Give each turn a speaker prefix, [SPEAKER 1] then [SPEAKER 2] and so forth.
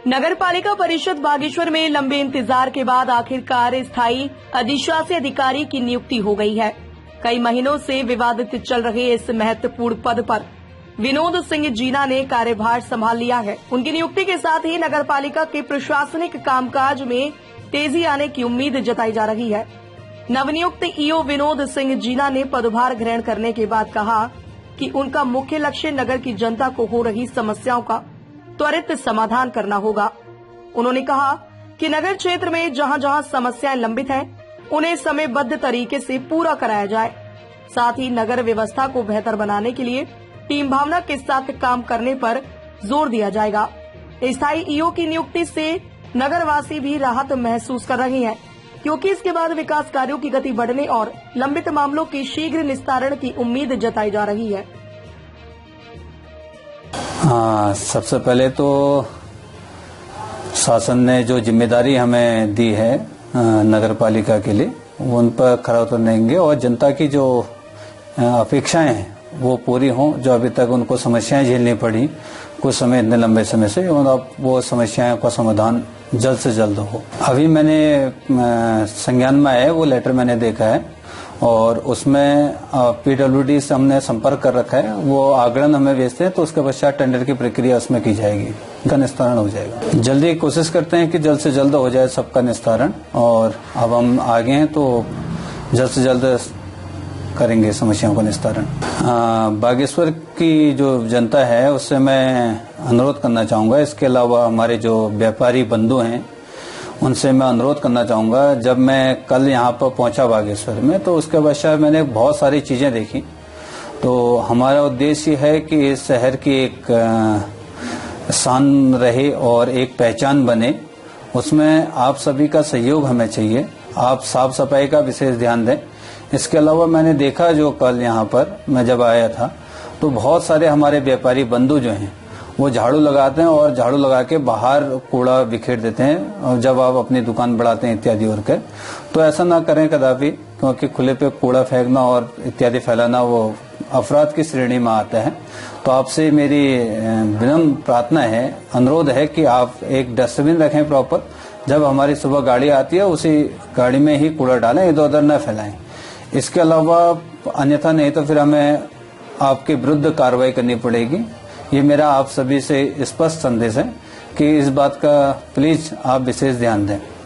[SPEAKER 1] नगर पालिका परिषद बागेश्वर में लंबे इंतजार के बाद आखिरकार स्थायी अधिशासी अधिकारी की नियुक्ति हो गई है। कई महीनों से विवादित चल रहे इस महत्वपूर्ण पद पर विनोद सिंह जीना ने कार्यभार संभाल लिया है। उनकी नियुक्ति के साथ ही नगर पालिका के प्रशासनिक कामकाज में तेजी आने की उम्मीद जताई जा रही है। नवनियुक्त ईओ विनोद सिंह जीना ने पदभार ग्रहण करने के बाद कहा कि उनका मुख्य लक्ष्य नगर की जनता को हो रही समस्याओं का त्वरित समाधान करना होगा। उन्होंने कहा कि नगर क्षेत्र में जहां जहां समस्याएं लंबित हैं, उन्हें समयबद्ध तरीके से पूरा कराया जाए। साथ ही नगर व्यवस्था को बेहतर बनाने के लिए टीम भावना के साथ काम करने पर जोर दिया जाएगा। स्थायी ईओ की नियुक्ति से नगरवासी भी राहत महसूस कर रहे हैं, क्योंकि इसके बाद विकास कार्यों की गति बढ़ने और लंबित मामलों के शीघ्र निस्तारण की उम्मीद जताई जा रही है।
[SPEAKER 2] सबसे पहले तो शासन ने जो जिम्मेदारी हमें दी है नगर पालिका के लिए, वो उन पर खरा उतरेंगे और जनता की जो अपेक्षाएं हैं वो पूरी हों। जो अभी तक उनको समस्याएं झेलनी पड़ी कुछ समय, इतने लंबे समय से, और अब वो समस्याओं का समाधान जल्द से जल्द हो। अभी मैंने संज्ञान में है वो लेटर मैंने देखा है और उसमें पीडब्ल्यूडी से हमने संपर्क कर रखा है। वो आगरण हमें भेजते हैं तो उसके पश्चात टेंडर की प्रक्रिया उसमें की जाएगी, उनका निस्तारण हो जाएगा। जल्दी कोशिश करते हैं कि जल्द से जल्द हो जाए सबका निस्तारण, और अब हम आगे हैं तो जल्द से जल्द करेंगे समस्याओं का निस्तारण। बागेश्वर की जो जनता है उससे मैं अनुरोध करना चाहूंगा। इसके अलावा हमारे जो व्यापारी बंधु हैं उनसे मैं अनुरोध करना चाहूंगा। जब मैं कल यहाँ पर पहुंचा बागेश्वर में तो उसके पश्चात मैंने बहुत सारी चीजें देखी। तो हमारा उद्देश्य है कि इस शहर की एक शान रहे और एक पहचान बने। उसमें आप सभी का सहयोग हमें चाहिए। आप साफ सफाई का विशेष ध्यान दें। इसके अलावा मैंने देखा जो कल यहाँ पर मैं जब आया था तो बहुत सारे हमारे व्यापारी बंधु जो हैं वो झाड़ू लगाते हैं और झाड़ू लगा के बाहर कूड़ा बिखेर देते हैं, और जब आप अपनी दुकान बढ़ाते हैं इत्यादि और के, तो ऐसा ना करें कदापि, क्योंकि खुले पे कूड़ा फेंकना और इत्यादि फैलाना वो अपराध की श्रेणी में आता है। तो आपसे मेरी विनम्र प्रार्थना है, अनुरोध है कि आप एक डस्टबिन रखें प्रॉपर। जब हमारी सुबह गाड़ी आती है उसी गाड़ी में ही कूड़ा डालें, इधर उधर न फैलाएं। इसके अलावा अन्यथा नहीं तो फिर हमें आपके विरुद्ध कार्रवाई करनी पड़ेगी। ये मेरा आप सभी से स्पष्ट संदेश है कि इस बात का प्लीज आप विशेष ध्यान दें।